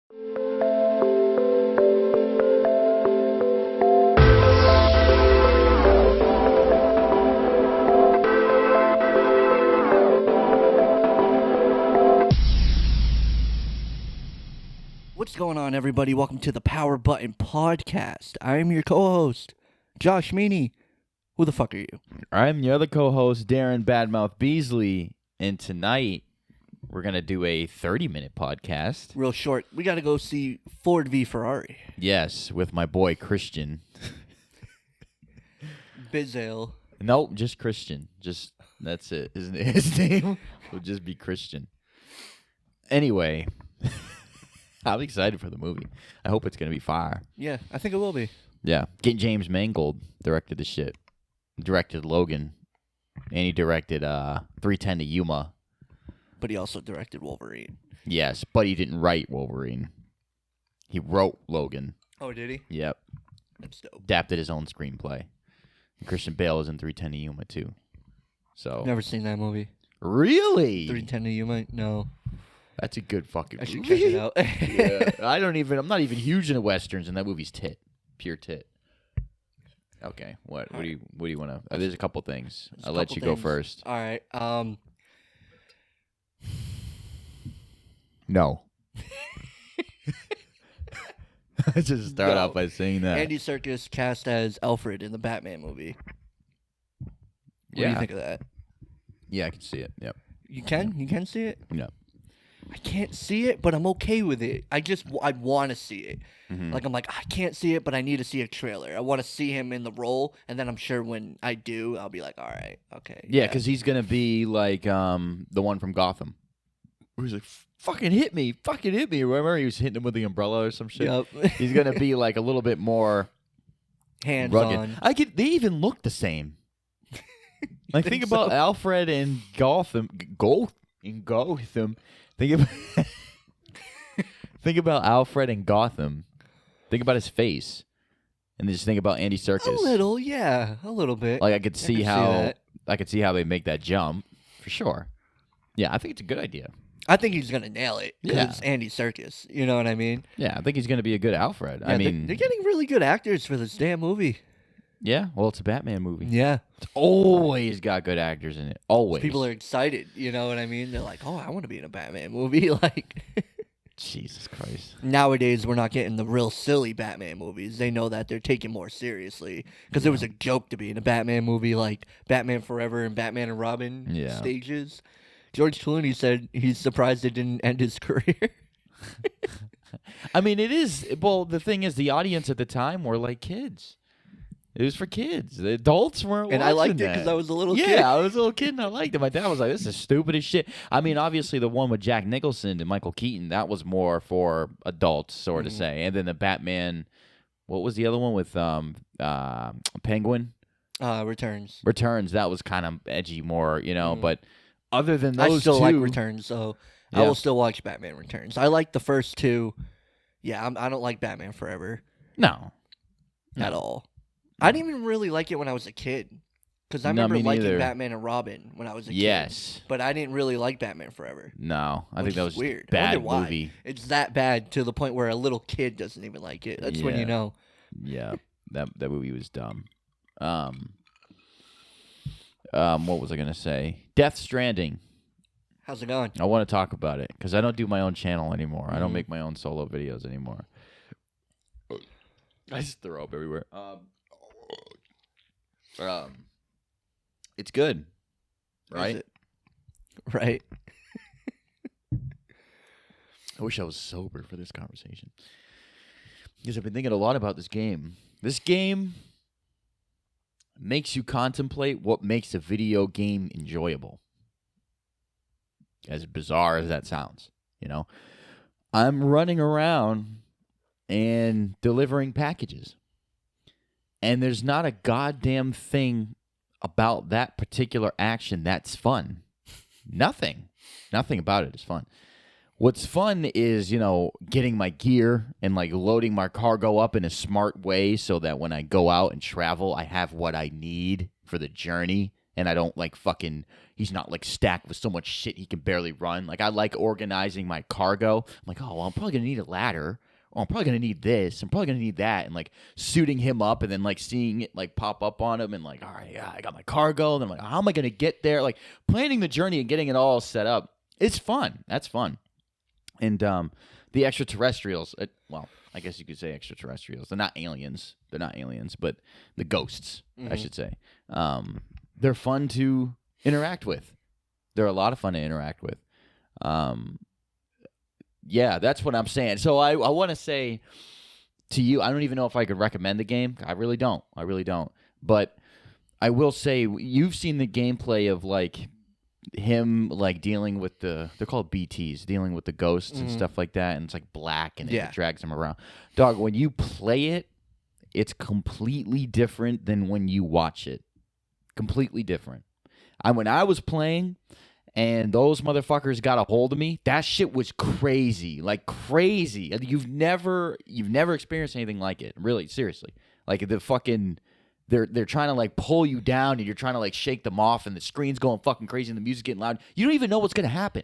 What's going on, everybody? Welcome to the Power Button Podcast. I'm your co-host, Josh Meany. Who the fuck are you? I'm your other co-host, Darrin Badmouth Beasley, and tonight we're going to do a 30-minute podcast. Real short. We got to go see Ford v Ferrari. Yes, with my boy Christian. Bizale. Nope, just Christian. Just, that's it. His name will just be Christian. Anyway, I'm excited for the movie. I hope it's going to be fire. Yeah, I think it will be. Yeah. James Mangold directed the shit. Directed Logan. And he directed 310 to Yuma. But he also directed Wolverine. Yes, but he didn't write Wolverine. He wrote Logan. Oh, did he? Yep. That's dope. Adapted his own screenplay. And Christian Bale is in 310 to Yuma, too. So. Never seen that movie. Really? 310 to Yuma? No. That's a good fucking movie. I should check it out. Yeah. I'm not even huge into Westerns, and that movie's tit. Pure tit. Okay. What do you want to... there's a couple things. I'll let you go first. All right. No. Let's just start out by saying that. Andy Serkis cast as Alfred in the Batman movie. What do you think of that? Yeah, I can see it. Yep. You can? You can see it? No. I can't see it, but I'm okay with it. I want to see it. Mm-hmm. I'm like, I can't see it, but I need to see a trailer. I want to see him in the role, and then I'm sure when I do, I'll be like, all right, okay. Yeah, because he's going to be like the one from Gotham. Where he's like, fucking hit me. Remember he was hitting him with the umbrella or some shit? Yep. He's going to be like a little bit more hands-on. rugged. They even look the same. Like, think about Alfred and Gotham. Think about Alfred and Gotham. Think about his face, and then just think about Andy Serkis. A little bit. Like I could see how they make that jump for sure. Yeah, I think it's a good idea. I think he's gonna nail it because Yeah. Andy Serkis. You know what I mean? Yeah, I think he's gonna be a good Alfred. Yeah, I mean, they're getting really good actors for this damn movie. yeah. Well, it's a Batman movie. Yeah, It's always got good actors in it. Always. people are excited. You know what I mean? They're like, oh, I want to be in a Batman movie. Like. Jesus Christ. Nowadays, we're not getting the real silly Batman movies. They know that they're taken more seriously. Because it was a joke to be in a Batman movie like Batman Forever and Batman and Robin stages. George Clooney said he's surprised it didn't end his career. I mean, it is. Well, the thing is, the audience at the time were like kids. It was for kids. The adults weren't and watching I liked that. it because I was a little kid. Yeah, I was a little kid and I liked it. My dad was like, this is stupid as shit. I mean, obviously the one with Jack Nicholson and Michael Keaton, that was more for adults, sort of say. And then the Batman, what was the other one with Penguin? Returns. Returns, that was kind of edgy more, but other than those I still two, like Returns, so I Yeah. will still watch Batman Returns. I like the first two. Yeah, I don't like Batman Forever No. at all. I didn't even really like it when I was a kid. Because I remember me liking neither. Batman and Robin when I was a kid. Yes. But I didn't really like Batman Forever. No. I Which think that is was weird. a I wonder bad why. movie. It's that bad to the point where a little kid doesn't even like it. That's when you Yeah. know. Yeah, that movie was dumb. What was I gonna say? Death Stranding. How's it going? I want to talk about it because I don't do my own channel anymore. I don't make my own solo videos anymore. I just throw up everywhere. It's good, right? Is it? Right. I wish I was sober for this conversation because I've been thinking a lot about this game. This game makes you contemplate what makes a video game enjoyable. As bizarre as that sounds, I'm running around and delivering packages. And there's not a goddamn thing about that particular action that's fun. Nothing about it is fun. What's fun is, getting my gear and like loading my cargo up in a smart way so that when I go out and travel, I have what I need for the journey and I don't like fucking, he's not like stacked with so much shit he can barely run. Like, I like organizing my cargo. I'm like, oh, well, I'm probably going to need a ladder. Oh, I'm probably going to need this. I'm probably going to need that. And like suiting him up and then like seeing it like pop up on him and like, all right, yeah, I got my cargo. And I'm like, how am I going to get there? Like planning the journey and getting it all set up. It's fun. That's fun. And the extraterrestrials, well, I guess you could say extraterrestrials. They're not aliens. But the ghosts, I should say. They're fun to interact with. They're a lot of fun to interact with. Yeah, that's what I'm saying. So I want to say to you, I don't even know if I could recommend the game. I really don't. But I will say, you've seen the gameplay of like him like dealing with they're called BTs, dealing with the ghosts and stuff like that, and it's like black and it drags him around. Dog, when you play it, it's completely different than when you watch it. Completely different. When I was playing and those motherfuckers got a hold of me, that shit was crazy. Like crazy. You've never experienced anything like it. Really, seriously. Like the fucking they're trying to like pull you down and you're trying to like shake them off and the screen's going fucking crazy and the music's getting loud. You don't even know what's gonna happen.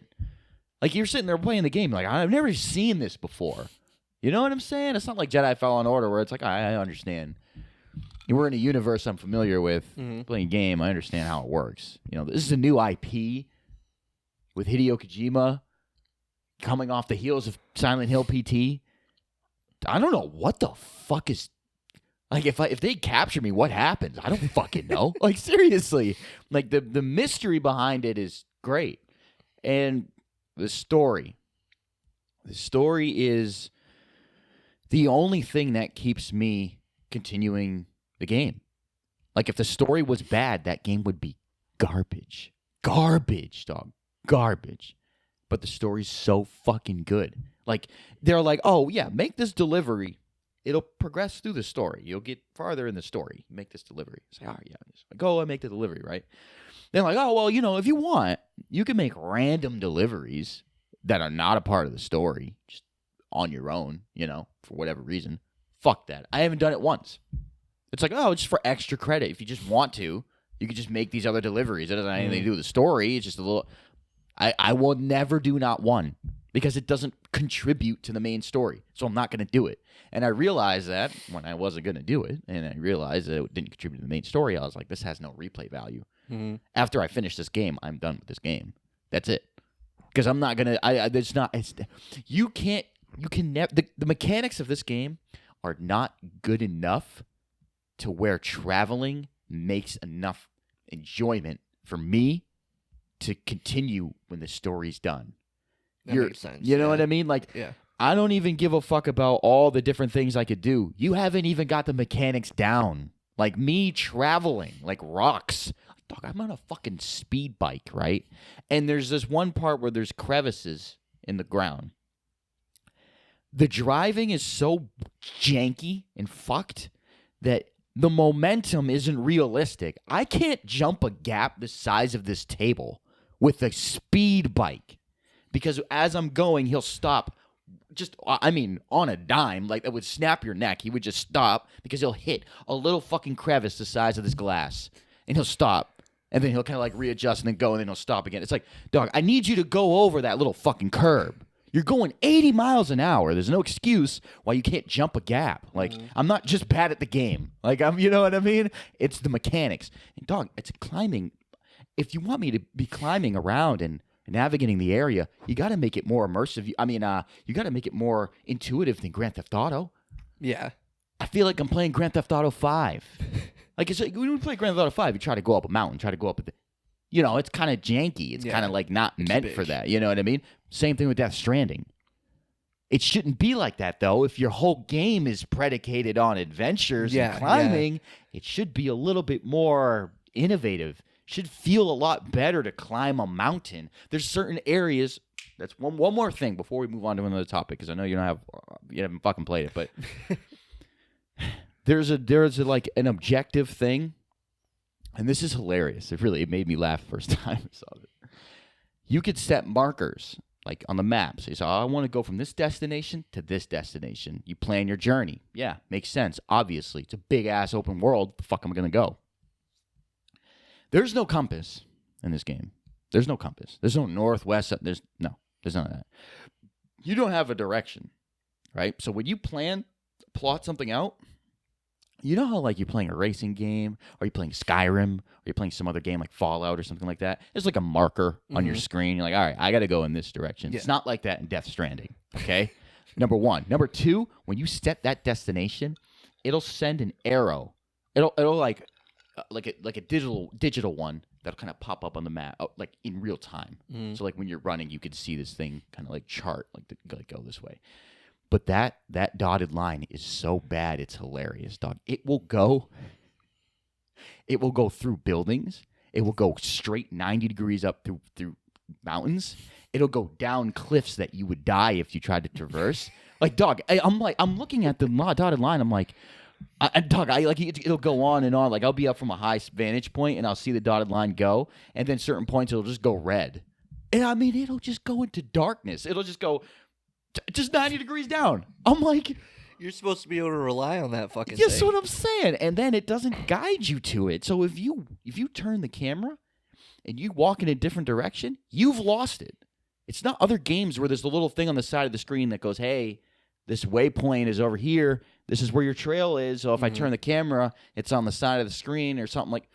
Like you're sitting there playing the game like, I've never seen this before. You know what I'm saying? It's not like Jedi Fallen Order where it's like, I understand. We're in a universe I'm familiar with. Playing a game, I understand how it works. You know, this is a new IP with Hideo Kojima coming off the heels of Silent Hill PT. I don't know what the fuck is... Like, if they capture me, what happens? I don't fucking know. Like, seriously. Like, the mystery behind it is great. And the story. The story is the only thing that keeps me continuing the game. Like, if the story was bad, that game would be garbage. Garbage, dog. Garbage. But the story's so fucking good. Like, they're like, oh, yeah, make this delivery. It'll progress through the story. You'll get farther in the story. Make this delivery. Say, oh, yeah. Go and make the delivery, right? They're like, oh, well, you know, if you want, you can make random deliveries that are not a part of the story, just on your own, you know, for whatever reason. Fuck that. I haven't done it once. It's like, oh, it's just for extra credit. If you just want to, you can just make these other deliveries. It doesn't have anything to do with the story. It's just a little... I will never do not one because it doesn't contribute to the main story. So I'm not going to do it. And I realized that when I wasn't going to do it, and I realized that it didn't contribute to the main story, I was like, this has no replay value. After I finish this game, I'm done with this game. That's it. Because I'm not going to... You can never... The mechanics of this game are not good enough to where traveling makes enough enjoyment for me to continue when the story's done. That makes sense. You know what I mean? Like, I don't even give a fuck about all the different things I could do. You haven't even got the mechanics down. Like me traveling, like rocks. Dog, I'm on a fucking speed bike, right? And there's this one part where there's crevices in the ground. The driving is so janky and fucked that the momentum isn't realistic. I can't jump a gap the size of this table with a speed bike because as I'm going, he'll stop just, I mean, on a dime. Like, that would snap your neck. He would just stop because he'll hit a little fucking crevice the size of this glass and he'll stop and then he'll kind of like readjust and then go and then he'll stop again. It's like, dog, I need you to go over that little fucking curb. You're going 80 miles an hour. There's no excuse why you can't jump a gap. Like, I'm not just bad at the game. Like, you know what I mean? It's the mechanics. And dog, it's climbing. If you want me to be climbing around and navigating the area, you got to make it more immersive. I mean, you got to make it more intuitive than Grand Theft Auto. Yeah. I feel like I'm playing Grand Theft Auto 5. Like, it's like when we play Grand Theft Auto 5, you try to go up a mountain, try to go up you know, it's kind of janky. It's kind of like not meant for that. You know what I mean? Same thing with Death Stranding. It shouldn't be like that, though. If your whole game is predicated on adventures and climbing, it should be a little bit more innovative. It should feel a lot better to climb a mountain. There's certain areas. That's one more thing before we move on to another topic, because I know you haven't fucking played it, but there's like an objective thing. And this is hilarious. It made me laugh the first time I saw it. You could set markers, like on the map. So you say, oh, I want to go from this destination to this destination. You plan your journey. Yeah, makes sense. Obviously, it's a big-ass open world. The fuck am I going to go? There's no compass in this game. There's no compass. There's no northwest. There's none of that. You don't have a direction, right? So when you plot something out, you know how like you're playing a racing game, or you're playing Skyrim, or you're playing some other game like Fallout or something like that. There's like a marker on your screen. You're like, all right, I got to go in this direction. Yeah. It's not like that in Death Stranding, okay? Number one. Number two, when you set that destination, it'll send an arrow. It'll like a digital one that'll kind of pop up on the map, like in real time. So like when you're running, you can see this thing kind of like chart, like go this way. But that dotted line is so bad, it's hilarious, dog. It will go through buildings. It will go straight 90 degrees up through mountains. It'll go down cliffs that you would die if you tried to traverse. Like, dog, I'm looking at the dotted line. I'm like, it'll go on and on. Like, I'll be up from a high vantage point and I'll see the dotted line go, and then certain points it'll just go red. And I mean, it'll just go into darkness. It'll just go just 90 degrees down. I'm like, you're supposed to be able to rely on that fucking thing. That's what I'm saying. And then it doesn't guide you to it. So if you turn the camera and you walk in a different direction, you've lost it. It's not other games where there's a little thing on the side of the screen that goes, hey, this waypoint is over here. This is where your trail is. So if I turn the camera, it's on the side of the screen or something like.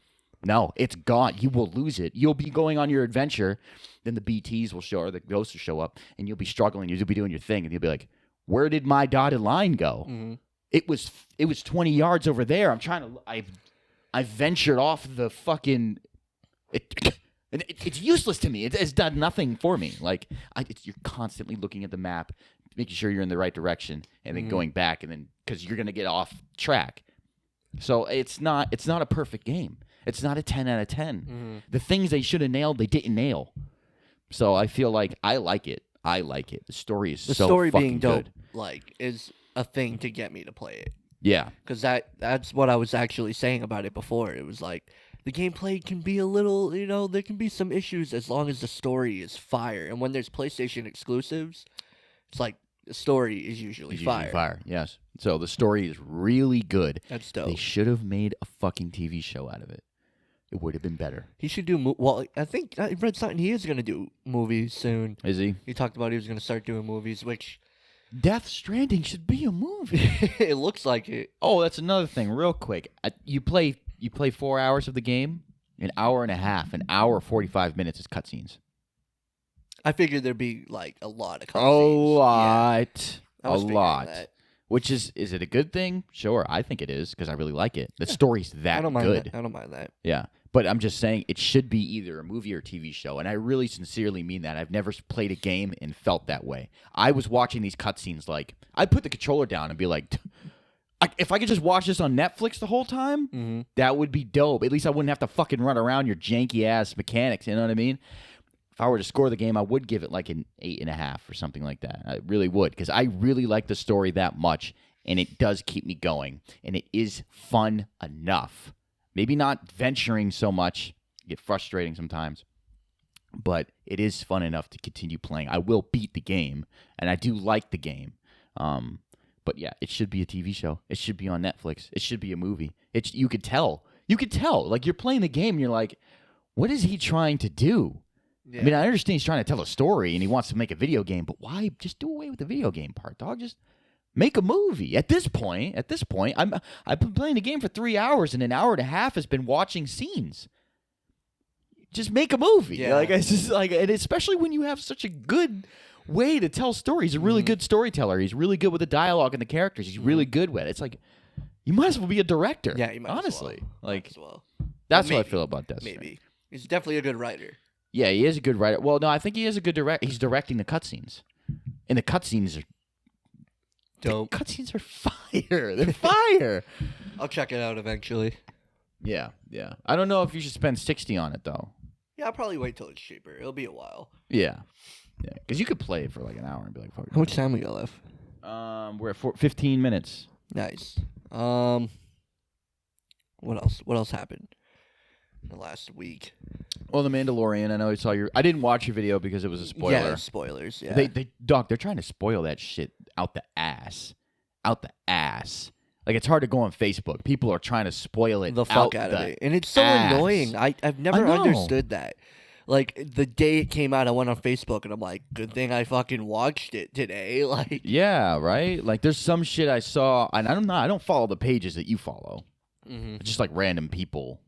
No, it's gone. You will lose it. You'll be going on your adventure. Then the BTs will show, or the ghosts will show up, and you'll be struggling. You'll be doing your thing, and you'll be like, where did my dotted line go? It was 20 yards over there. I ventured off the fucking. It's useless to me. It's done nothing for me. Like you're constantly looking at the map, making sure you're in the right direction, and then going back, and then because you're gonna get off track. So it's not a perfect game. It's not a 10 out of 10. The things they should have nailed, they didn't nail. So I feel like I like it. The story is so fucking being dope, good. Like, is a thing to get me to play it. Yeah. Because that's what I was actually saying about it before. It was like, the gameplay can be a little, there can be some issues as long as the story is fire. And when there's PlayStation exclusives, it's like, the story is usually fire. Yes. So the story is really good. That's dope. They should have made a fucking TV show out of it. It would have been better. He should do. Well, I think I read something. He is going to do movies soon. Is he? He talked about he was going to start doing movies, which Death Stranding should be a movie. It looks like it. Oh, that's another thing. Real quick, you play 4 hours of the game, an hour and a half, an hour 45 minutes is cutscenes. I figured there'd be like a lot of cutscenes. A lot. Which is it a good thing? Sure, I think it is because I really like it. The story's good. I don't mind that. Yeah, but I'm just saying it should be either a movie or a TV show, and I really sincerely mean that. I've never played a game and felt that way. I was watching these cutscenes like I'd put the controller down and be like, if I could just watch this on Netflix the whole time, that would be dope. At least I wouldn't have to fucking run around your janky ass mechanics. You know what I mean? If I were to score the game, I would give it like an 8.5 or something like that. I really would, because I really like the story that much, and it does keep me going, and it is fun enough. Maybe not venturing so much, get frustrating sometimes, but it is fun enough to continue playing. I will beat the game, and I do like the game. But yeah, it should be a TV show. It should be on Netflix. It should be a movie. You could tell. Like, you're playing the game, and you're like, what is he trying to do? Yeah. I mean, I understand he's trying to tell a story and he wants to make a video game, but why just do away with the video game part, dog? Just make a movie. At this point, I've been playing the game for 3 hours and an hour and a half has been watching scenes. Just make a movie. Yeah. Like, it's just like, and especially when you have such a good way to tell stories. He's a really good storyteller. He's really good with the dialogue and the characters. He's really good with it. It's like, you might as well be a director. Yeah, you might honestly. As well. Like, that's what I feel about Death Stranding. Maybe. He's definitely a good writer. Yeah, he is a good writer. Well, no, I think he is a good director. He's directing the cutscenes. And the cutscenes are dope. The cutscenes are fire. They're fire. I'll check it out eventually. Yeah. I don't know if you should spend $60 on it, though. Yeah, I'll probably wait till it's cheaper. It'll be a while. Yeah. Because you could play it for like an hour and be like, fuck it. How much time we got left? We're at 15 minutes. Nice. What else? What else happened in the last week? Well, The Mandalorian. I know I saw I didn't watch your video because it was a spoiler. Yeah, spoilers. Yeah. They're trying to spoil that shit out the ass. Like, it's hard to go on Facebook. People are trying to spoil it the fuck out of it. And it's so annoying. I've never understood that. Like, the day it came out, I went on Facebook, and I'm like, good thing I fucking watched it today. Like, yeah, right? Like, there's some shit I saw, and I don't follow the pages that you follow. It's just like random people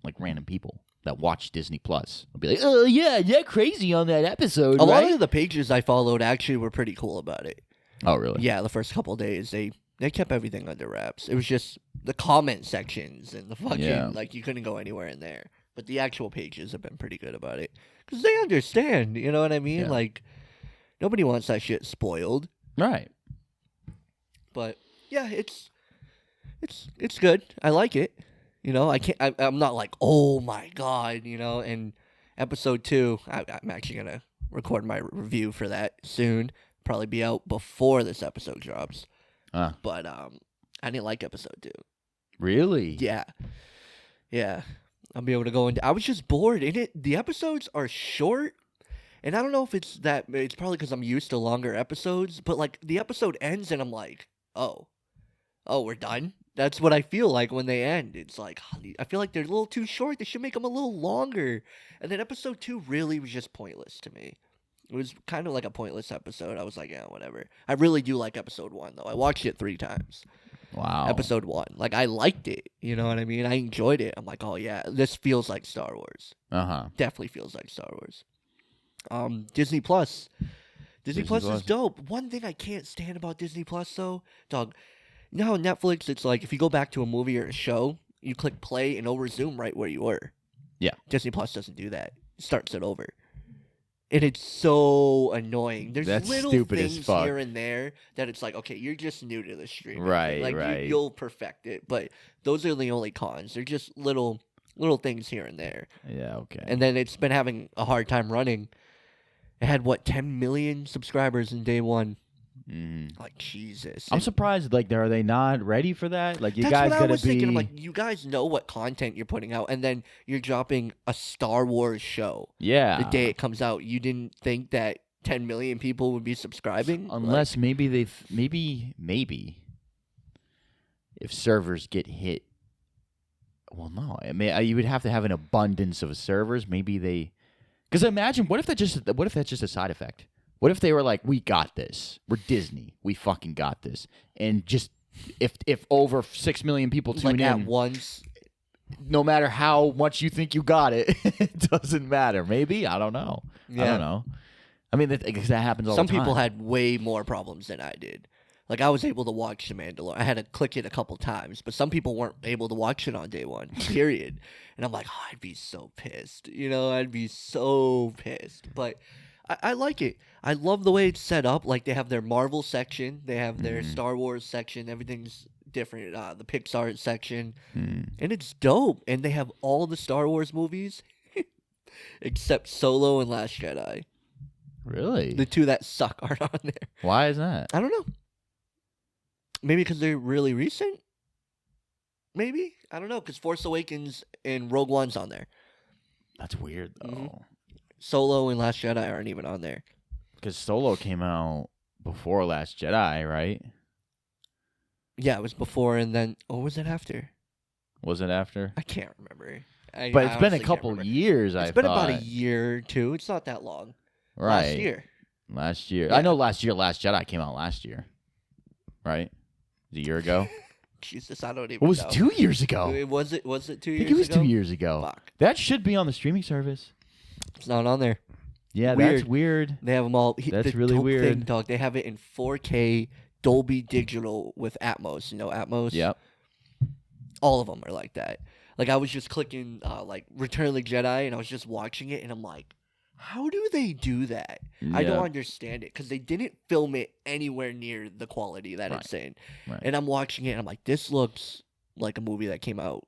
that watch Disney Plus. I'll be like, oh, yeah, crazy on that episode, A lot of the pages I followed actually were pretty cool about it. Oh, really? Yeah, the first couple of days, they kept everything under wraps. It was just the comment sections and the fucking, like, you couldn't go anywhere in there. But the actual pages have been pretty good about it. Because they understand, you know what I mean? Yeah. Like, nobody wants that shit spoiled. Right. But, yeah, it's good. I like it. You know, I'm not like, oh my God, you know. And episode 2, I'm actually going to record my review for that soon. Probably be out before this episode drops. But I didn't like episode 2. Really? Yeah. I'll be able to go into. I was just bored in it. The episodes are short, and I don't know if it's that. It's probably because I'm used to longer episodes. But like the episode ends, and I'm like, oh, we're done. That's what I feel like when they end. It's like I feel like they're a little too short. They should make them a little longer. And then episode 2 really was just pointless to me. It was kind of like a pointless episode. I was like, yeah, whatever. I really do like episode 1 though. I watched it 3 times. Wow. Episode 1. Like, I liked it. You know what I mean? I enjoyed it. I'm like, oh, yeah, this feels like Star Wars. Definitely feels like Star Wars. Disney Plus. Disney Plus is dope. One thing I can't stand about Disney Plus, though, dog, you know how on Netflix, it's like, if you go back to a movie or a show, you click play and it'll resume right where you were. Yeah. Disney Plus doesn't do that. It starts it over. And it's so annoying. There's little things here and there that it's like, okay, you're just new to the stream. Right, like, right. You'll perfect it. But those are the only cons. They're just little things here and there. Yeah, okay. And then it's been having a hard time running. It had, 10 million subscribers in day 1. Like, Jesus. I'm surprised, like, are they not ready for that? Like, you That's guys what gotta I was be... thinking. I'm like, you guys know what content you're putting out, and then you're dropping a Star Wars show. Yeah. The day it comes out. You didn't think that 10 million people would be subscribing? Unless maybe if servers get hit. Well, no. I mean, you would have to have an abundance of servers. Maybe they... Because imagine, what if that's just a side effect? What if they were like, we got this. We're Disney. We fucking got this. And just, if over 6 million people tune in. At once. No matter how much you think you got it, it doesn't matter. Maybe? I don't know. Yeah. I don't know. I mean, that happens all the time. Some people had way more problems than I did. Like, I was able to watch The Mandalorian. I had to click it a couple times, but some people weren't able to watch it on day 1, period. And I'm like, oh, I'd be so pissed. You know, I'd be so pissed. But I like it. I love the way it's set up. Like, they have their Marvel section. They have their Star Wars section. Everything's different. The Pixar section. And it's dope. And they have all the Star Wars movies except Solo and Last Jedi. Really? The 2 that suck aren't on there. Why is that? I don't know. Maybe because they're really recent? Maybe? I don't know, because Force Awakens and Rogue One's on there. That's weird, though. Solo and Last Jedi aren't even on there. Because Solo came out before Last Jedi, right? Yeah, it was before, and then... Or was it after? Was it after? I can't remember. But it's been a couple years, It's been about a year or 2. It's not that long. Right. Last year. Yeah. I know Last Jedi came out last year. Right? A year ago? Jesus, I don't even know. It was know. 2 years ago. Was it 2 years ago? I think it was 2 years ago. Fuck. That should be on the streaming service. It's not on there. Yeah, that's weird. They have them all. That's really weird. Thing, dog. They have it in 4K Dolby Digital with Atmos. You know Atmos? Yep. All of them are like that. Like, I was just clicking, like, Return of the Jedi, and I was just watching it, and I'm like, how do they do that? Yeah. I don't understand it, because they didn't film it anywhere near the quality that it's in. Right. And I'm watching it, and I'm like, this looks like a movie that came out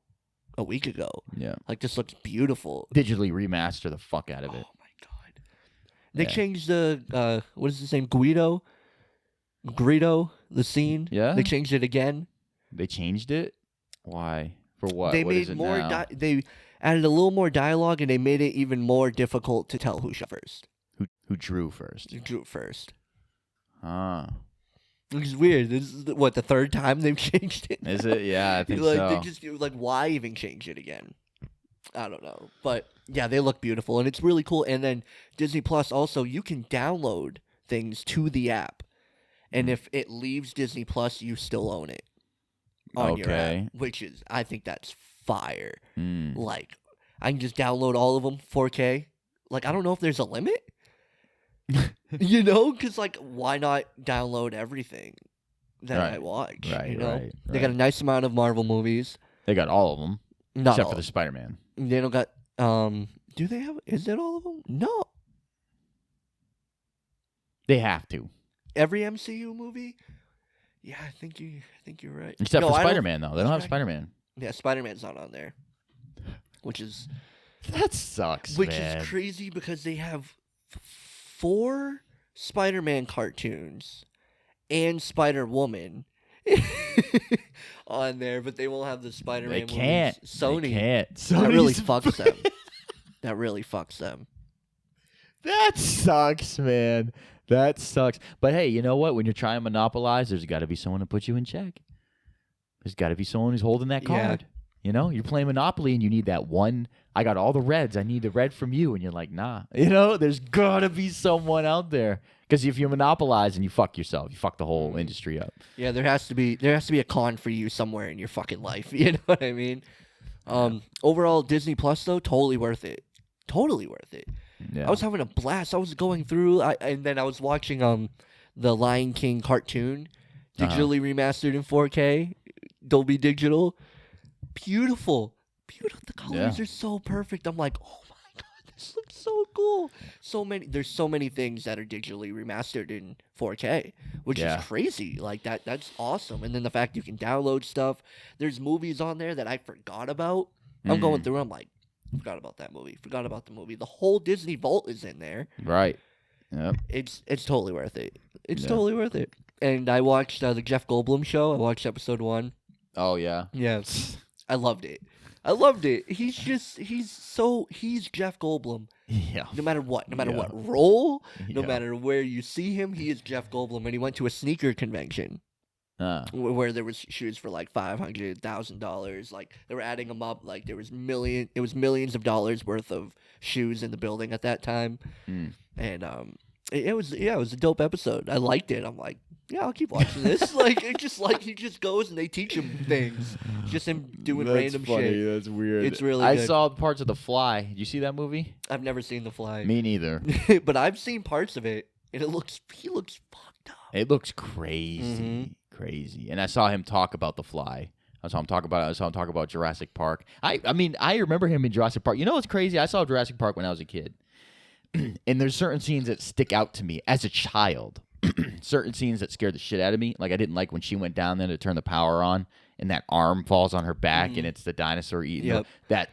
a week ago. Yeah. Like, this looks beautiful. Digitally remaster the fuck out of it. Oh, my God. They changed the, what is his name? Greedo, the scene. Yeah? They changed it again. They changed it? Why? For what? They what made is it more. now? They added a little more dialogue, and they made it even more difficult to tell who shot first. Who drew first? Who drew it first? Ah. Which is weird. This is the third time they've changed it. Is it? Yeah, I think like, so. They just why even change it again? I don't know. But yeah, they look beautiful and it's really cool. And then Disney Plus also, you can download things to the app. And if it leaves Disney Plus, you still own it on your app, which is, I think that's fire. Like, I can just download all of them 4K. Like, I don't know if there's a limit. You know, because why not download everything that I watch? Right, you know, right. They got a nice amount of Marvel movies. They got all of them, except for the Spider-Man. They don't got. Do they have? Is it all of them? No. They have to. Every MCU movie. Yeah, I think you're right. Except for Spider-Man, though. They don't have Spider-Man. Yeah, Spider-Man's not on there, which is that sucks. Which man. is crazy because they have 4 Spider-Man cartoons and Spider-Woman on there, but they won't have the Spider-Man movies. Sony. They can't. That really fucks them. That really fucks them. That sucks, man. That sucks. But hey, you know what? When you're trying to monopolize, there's got to be someone to put you in check. There's got to be someone who's holding that card. Yeah. You know, you're playing Monopoly and you need that one. I got all the reds. I need the red from you. And you're like, nah. You know, there's got to be someone out there. Because if you monopolize and you fuck yourself, you fuck the whole industry up. Yeah, there has to be a con for you somewhere in your fucking life. You know what I mean? Overall, Disney Plus, though, totally worth it. Totally worth it. Yeah. I was having a blast. I was going through, and then I was watching the Lion King cartoon, digitally remastered in 4K, Dolby Digital. Beautiful. The colors are so perfect. I'm like, oh my god, this looks so cool. There's so many things that are digitally remastered in 4K, which is crazy. Like that's awesome. And then the fact you can download stuff. There's movies on there that I forgot about. I'm going through. I'm like, forgot about that movie. Forgot about the movie. The whole Disney Vault is in there. Right. Yep. It's totally worth it. It's totally worth it. And I watched the Jeff Goldblum show. I watched episode 1. Oh yeah. Yes. I loved it. He's Jeff Goldblum. Yeah. No matter what role, no matter where you see him, he is Jeff Goldblum. And he went to a sneaker convention where there was shoes for like $500,000. Like they were adding them up. Like it was millions of dollars worth of shoes in the building at that time. And it was a dope episode. I liked it. I'm like, yeah, I'll keep watching this. He just goes and they teach him things. Just him doing random shit. That's weird. It's really good. I saw parts of The Fly. Did you see that movie? I've never seen The Fly. Me neither. But I've seen parts of it, and he looks fucked up. It looks crazy. Crazy. And I saw him talk about The Fly. I saw him talk about Jurassic Park. I mean, I remember him in Jurassic Park. You know what's crazy? I saw Jurassic Park when I was a kid. And there's certain scenes that stick out to me as a child. Certain scenes that scared the shit out of me. Like I didn't like when she went down there to turn the power on and that arm falls on her back and it's the dinosaur eating her. That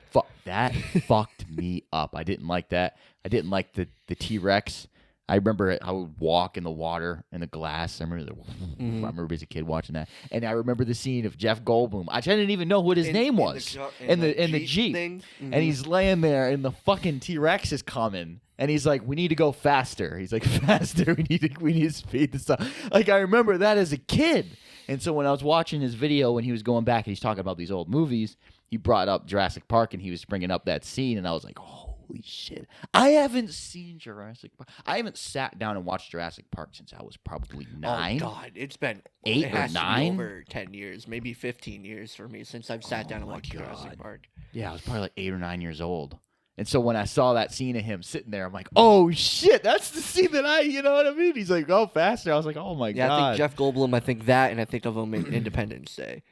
fucked me up. I didn't like that. I didn't like the T-Rex. I remember I would walk in the water in the glass. I remember as a kid watching that. And I remember the scene of Jeff Goldblum. I didn't even know what his name was. In the Jeep. And he's laying there and the fucking T-Rex is coming. And he's like, we need to go faster. He's like, faster. We need to speed this up. Like, I remember that as a kid. And so when I was watching his video when he was going back and he's talking about these old movies, he brought up Jurassic Park and he was bringing up that scene. And I was like, holy shit. I haven't seen Jurassic Park. I haven't sat down and watched Jurassic Park since I was probably 9. Oh, God. It's been 8 or 9? Over 10 years, maybe 15 years for me since I've sat down and watched Jurassic Park. Yeah, I was probably like 8 or 9 years old. And so when I saw that scene of him sitting there, I'm like, oh, shit, that's the scene that you know what I mean? He's like, go faster. I was like, oh, my God. Yeah, I think Jeff Goldblum, I think that, and I think of him in Independence Day.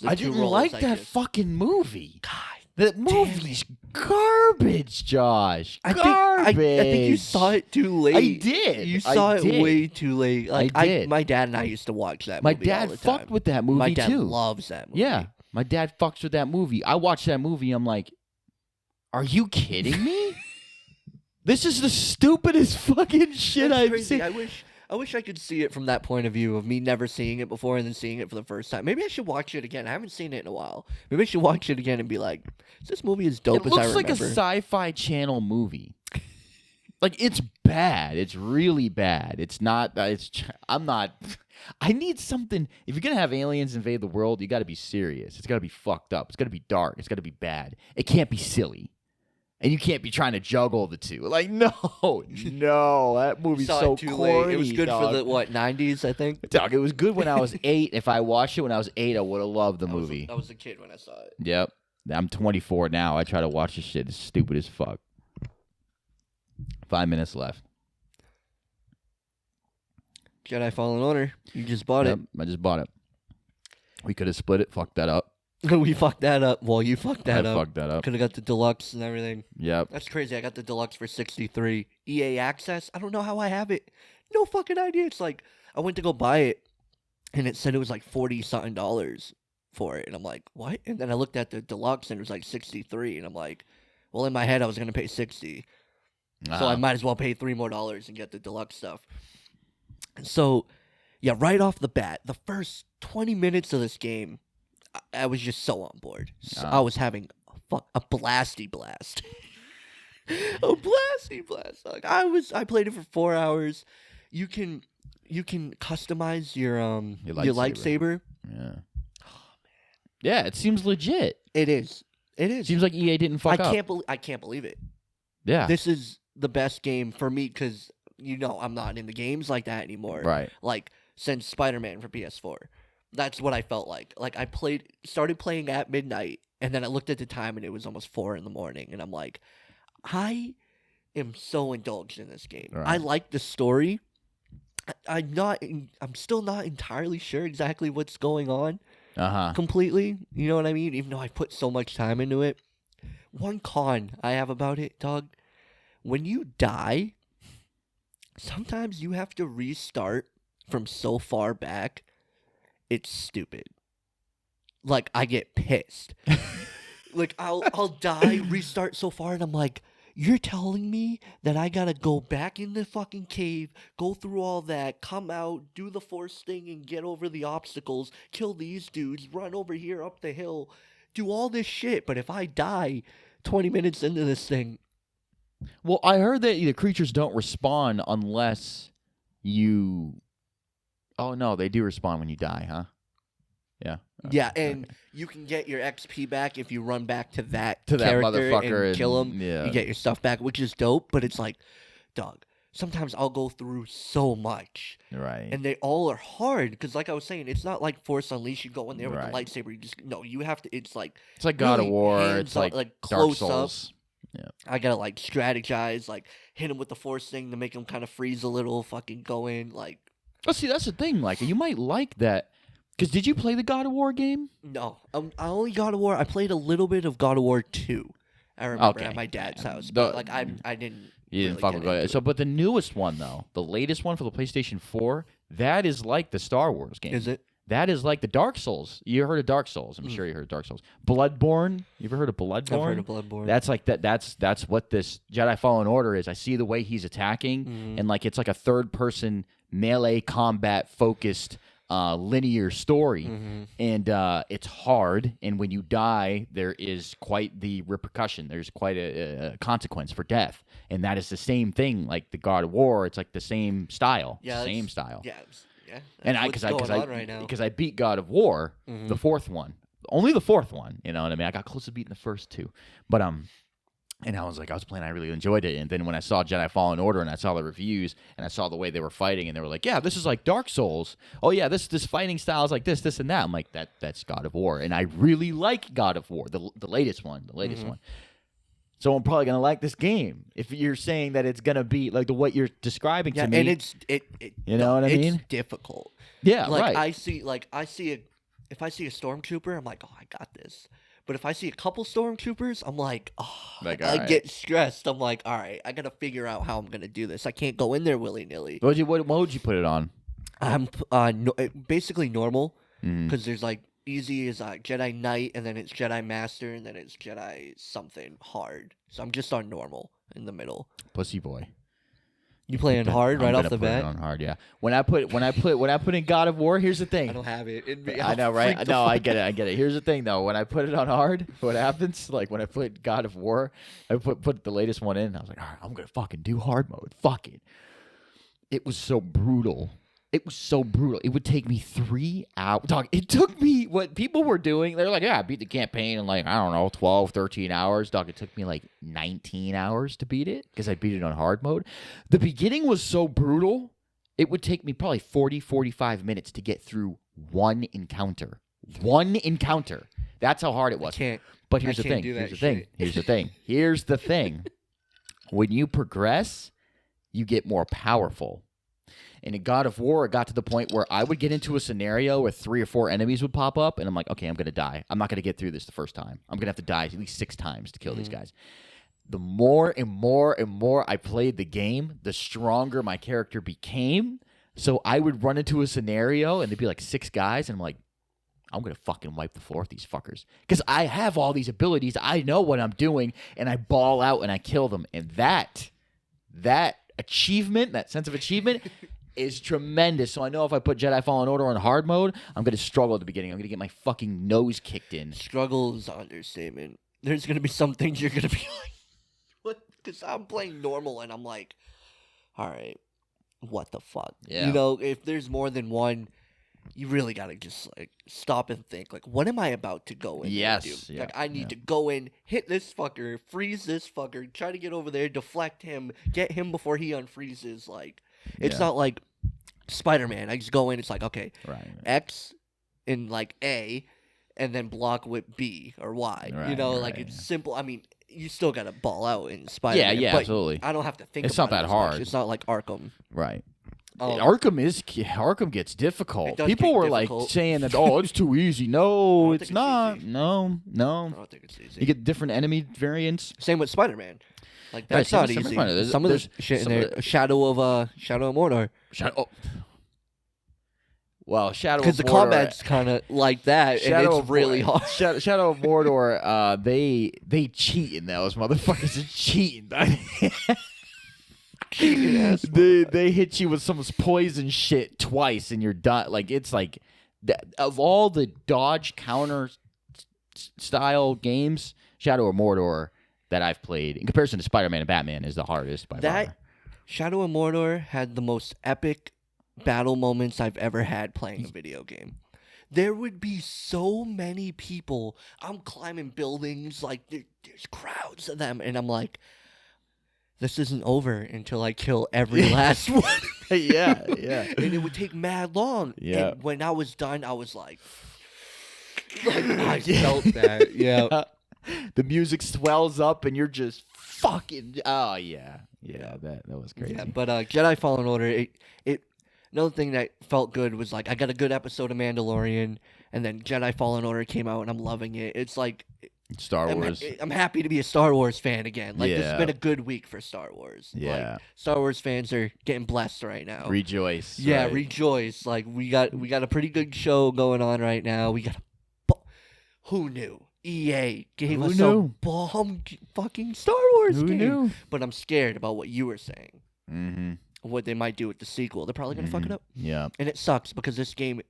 I didn't like that fucking movie. God, that movie's garbage, Josh. Garbage. I think you saw it too late. I did. You saw it way too late. Like, I did. My dad and I used to watch that movie My dad all the time. fucked with that movie, too. My dad loves that movie. Yeah, my dad fucks with that movie. I watched that movie, I'm like, are you kidding me? This is the stupidest fucking shit I've seen. I wish I could see it from that point of view of me never seeing it before and then seeing it for the first time. Maybe I should watch it again. I haven't seen it in a while. Maybe I should watch it again and be like, is this movie as dope as I remember? It looks like a Sci-Fi Channel movie. Like, it's bad. It's really bad. It's not. I'm not. I need something. If you're gonna have aliens invade the world, you got to be serious. It's got to be fucked up. It's got to be dark. It's got to be bad. It can't be silly, and you can't be trying to juggle the two. Like, no, that movie's so corny. It was good dog. for the 90s, I think. Dog, it was good when I was 8. If I watched it when I was 8, I would have loved the movie. I was a kid when I saw it. Yep. I'm 24 now. I try to watch this shit. It's stupid as fuck. 5 minutes left. Jedi Fallen Order. You just bought it. I just bought it. We could have split it. Fucked that up. We fucked that up. Well, you fucked that up. I fucked that up. Could have got the deluxe and everything. Yep. That's crazy. I got the deluxe for $63. EA Access. I don't know how I have it. No fucking idea. It's like I went to go buy it, and it said it was like $40-something for it, and I'm like, what? And then I looked at the deluxe, and it was like $63, and I'm like, well, in my head I was gonna pay $60, so I might as well pay $3 more and get the deluxe stuff. And so, yeah, right off the bat, the first 20 minutes of this game, I was just so on board. So I was having a blasty blast. A blasty blast. Like, I played it for 4 hours. You can customize your lightsaber. Yeah. Yeah, it seems legit. It is. Seems like EA didn't fuck up. I can't believe it. Yeah. This is the best game for me because, I'm not into games like that anymore. Right. Like, since Spider-Man for PS4. That's what I felt like. Like, I started playing at midnight, and then I looked at the time, and it was almost 4 in the morning, and I'm like, I am so indulged in this game. Right. I like the story. I'm still not entirely sure exactly what's going on. Completely. You know what I mean? Even though I put so much time into it. One con I have about it, dog, when you die, sometimes you have to restart from so far back, it's stupid. Like, I get pissed. Like, I'll die, restart so far, and I'm like, you're telling me that I gotta go back in the fucking cave, go through all that, come out, do the force thing, and get over the obstacles, kill these dudes, run over here up the hill, do all this shit. But if I die 20 minutes into this thing... Well, I heard that the creatures don't respawn unless you... Oh, no, they do respawn when you die, huh? Yeah. Okay. Yeah, and you can get your XP back if you run back to that motherfucker and kill him. Yeah. You get your stuff back, which is dope, but it's like, dog, sometimes I'll go through so much. Right. And they all are hard, because like I was saying, it's not like Force Unleashed, you go in there with the Right. lightsaber, you have to, it's like God really of War, it's like close Dark Souls. Up. Yeah. I gotta like strategize, like hit him with the Force thing to make him kind of freeze a little, fucking go in, like. Oh, see, that's the thing, like, you might like that. Because did you play the God of War game? No. I only God of War. I played a little bit of God of War 2. I remember at my dad's house. But I didn't. You didn't fuck with it. So, but the newest one, though, the latest one for the PlayStation 4, that is like the Star Wars game. Is it? That is like the Dark Souls. You heard of Dark Souls? I'm sure you heard of Dark Souls. Bloodborne. You ever heard of Bloodborne? I've heard of Bloodborne. That's like that. That's what this Jedi Fallen Order is. I see the way he's attacking, and like it's like a third-person melee combat focused. Linear story, and it's hard, and when you die there is quite the repercussion, there's quite a consequence for death, and that is the same thing like the God of War. It's like the same style. Yeah, same style. Yeah, and because I beat God of War, the fourth one, only the fourth one, you know what I mean? I got close to beating the first two, but and I was playing, I really enjoyed it. And then when I saw Jedi Fallen Order and I saw the reviews and I saw the way they were fighting and they were like, yeah, this is like Dark Souls. Oh, yeah, this fighting style is like this, and that. I'm like, that's God of War. And I really like God of War, the latest one, one. So I'm probably going to like this game if you're saying that it's going to be like what you're describing to me. And you know what I mean? It's difficult. Yeah, like, right. If I see a stormtrooper, I'm like, oh, I got this. But if I see a couple stormtroopers, I'm like, oh, I get stressed. I'm like, all right, I got to figure out how I'm going to do this. I can't go in there willy-nilly. What would you put it on? I'm basically normal, because there's like easy is Jedi Knight, and then it's Jedi Master, and then it's Jedi something hard. So I'm just on normal in the middle. Pussy boy. You playing hard right off the bat? On hard, yeah. When I put in God of War, here's the thing. I don't have it in me. I know, right? No, I get it. Here's the thing, though. When I put it on hard, what happens? Like when I played God of War, I put the latest one in. I was like, all right, I'm gonna fucking do hard mode. Fuck it. It was so brutal. It would take me 3 hours. Dog, it took me what people were doing. They're like, yeah, I beat the campaign in like, I don't know, 12, 13 hours. Dog, it took me like 19 hours to beat it because I beat it on hard mode. The beginning was so brutal, it would take me probably 40, 45 minutes to get through one encounter. One encounter. That's how hard it was. But here's the thing. Here's the thing. When you progress, you get more powerful. And in God of War, it got to the point where I would get into a scenario where 3 or 4 enemies would pop up, and I'm like, okay, I'm going to die. I'm not going to get through this the first time. I'm going to have to die at least 6 times to kill these guys. The more and more and more I played the game, the stronger my character became. So I would run into a scenario, and there'd be like 6 guys, and I'm like, I'm going to fucking wipe the floor with these fuckers. Because I have all these abilities. I know what I'm doing, and I ball out, and I kill them. And that achievement, that sense of achievement... is tremendous. So I know if I put Jedi Fallen Order on hard mode, I'm going to struggle at the beginning. I'm going to get my fucking nose kicked in. Struggle is an understatement. There's going to be some things you're going to be like, what? Because I'm playing normal and I'm like, all right, what the fuck? Yeah. You know, if there's more than one, you really got to just like stop and think, like, what am I about to go in? Yes. Yeah, like, I need to go in, hit this fucker, freeze this fucker, try to get over there, deflect him, get him before he unfreezes, like... It's not like Spider-Man. I just go in. It's like, okay, X in like A, and then block with B or Y. You know, like it's simple. I mean, you still got to ball out in Spider-Man. Yeah, but absolutely. I don't have to think. It's about not it that hard. much. It's not like Arkham. Right. Arkham gets difficult. People were like saying that, oh, it's too easy. No, it's not. No. I don't think it's easy. You get different enemy variants. Same with Spider-Man. Like that's not easy. Some of the shit in there. Shadow of Mordor. Well, Shadow of Mordor. Because the combat's kind of like that, and it's really hard. Shadow of Mordor, they cheating. Those motherfuckers are cheating. They hit you with some poison shit twice, and you're done. Like it's like of all the dodge counter style games, Shadow of Mordor that I've played, in comparison to Spider-Man and Batman, is the hardest by far. Shadow of Mordor had the most epic battle moments I've ever had playing a video game. There would be so many people. I'm climbing buildings, like there's crowds of them, and I'm like, this isn't over until I kill every last one. Yeah. And it would take mad long. Yeah. And when I was done, I was like I felt that. Yeah. The music swells up and you're just fucking that was crazy. Yeah, but Jedi Fallen Order, it another thing that felt good was like I got a good episode of Mandalorian, and then Jedi Fallen Order came out and I'm loving it. It's like Star Wars. I'm happy to be a Star Wars fan again. Like this has been a good week for Star Wars. Yeah. Like, Star Wars fans are getting blessed right now. Rejoice. Yeah, right? rejoice. Like we got a pretty good show going on right now. We got who knew? EA gave us a bomb fucking Star Wars game. Knew? But I'm scared about what you were saying. Mm-hmm. What they might do with the sequel. They're probably going to fuck it up. Yeah. And it sucks because this game,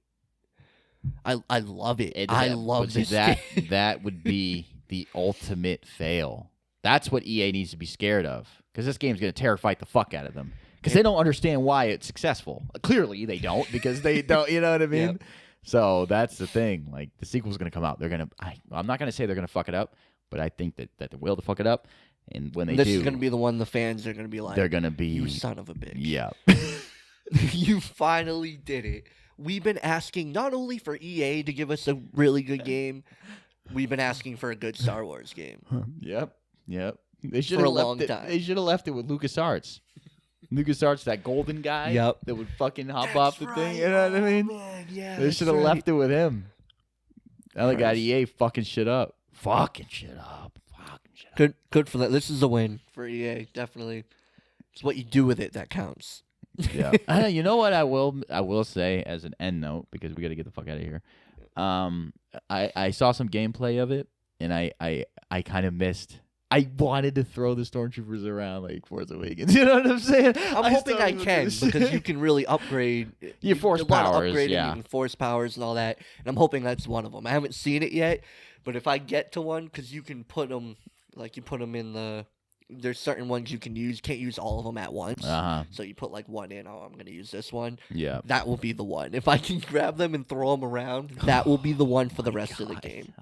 I love it. I love this game. That would be the ultimate fail. That's what EA needs to be scared of. Because this game's going to terrify the fuck out of them. Because they don't understand why it's successful. Clearly, they don't. Because they don't, you know what I mean? Yep. So that's the thing. Like the sequel's gonna come out. They're gonna. I'm not gonna say they're gonna fuck it up, but I think that they will to fuck it up. And when they do, this is gonna be the one the fans are gonna be like. They're gonna be. You son of a bitch. Yeah. You finally did it. We've been asking not only for EA to give us a really good game, we've been asking for a good Star Wars game. Yep. They should have left it. They should have left it with LucasArts. LucasArts, that golden guy that would fucking hop off the thing. You know what I mean? Man. Yeah, they should have left it with him. That other guy, EA, fucking shit up. Fucking shit up. Good for that. This is a win for EA, definitely. It's what you do with it that counts. Yeah. You know what I will say as an end note, because we got to get the fuck out of here. I saw some gameplay of it, and I kind of missed I wanted to throw the stormtroopers around like Force Awakens. You know what I'm saying? I'm hoping I can because you can really upgrade your force powers. Yeah, and force powers and all that. And I'm hoping that's one of them. I haven't seen it yet, but if I get to one, because you can put them, like you put them in the. There's certain ones you can use. Can't use all of them at once. So you put like one in. Oh, I'm gonna use this one. Yeah, that will be the one. If I can grab them and throw them around, that will be the one for the rest of the game.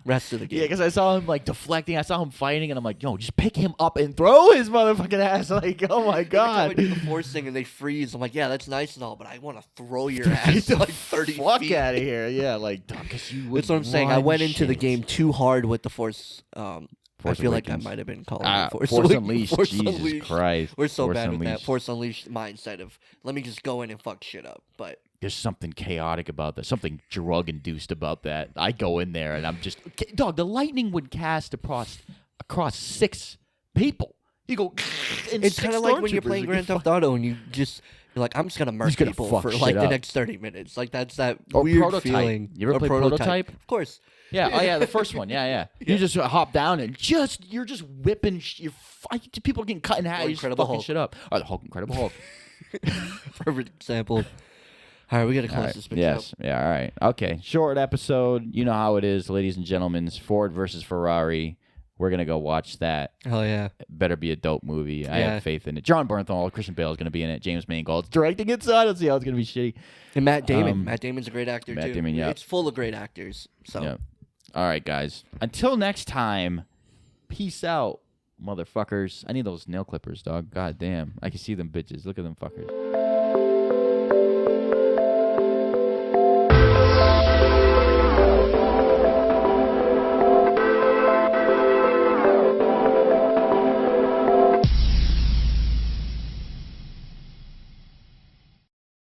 Rest of the game. Yeah, because I saw him like deflecting. I saw him fighting, and I'm like, yo, just pick him up and throw his motherfucking ass. Like, oh my god. Every time I do the force thing and they freeze, I'm like, yeah, that's nice and all, but I want to throw your ass like 30 fuck feet. out of here. Yeah, like, because you would. That's what I'm saying. I went into the game too hard with the force. I feel like I might have been calling it Force Unleashed. Jesus Unleashed. Christ. We're so Force bad Unleashed. with that Force Unleashed mindset of let me just go in and fuck shit up. But there's something chaotic about that, something drug-induced about that. I go in there and I'm just... Dog, the lightning would cast across 6 people. You go... It's kind of like when you're playing Grand Theft Auto and you're like, I'm just going to murk people for like the next 30 minutes. Like, that's that weird Prototype. feeling. You ever play Prototype? Of course. Yeah, oh yeah, the first one. Yeah. You just hop down and you're just whipping... people are getting cut in half. You're just fucking shit up. Oh, the Incredible Hulk. Perfect example. All right, we got to close this bitch up. Yeah, all right. Okay, short episode. You know how it is, ladies and gentlemen. Ford versus Ferrari. We're going to go watch that. Hell yeah. It better be a dope movie. I have faith in it. John Bernthal, Christian Bale is going to be in it. James Mangold's directing it, so I don't see how it's going to be shitty. And Matt Damon. Matt Damon's a great actor, Matt too. Damon, yeah. It's full of great actors. So. Yeah. All right, guys. Until next time, peace out, motherfuckers. I need those nail clippers, dog. God damn. I can see them bitches. Look at them fuckers.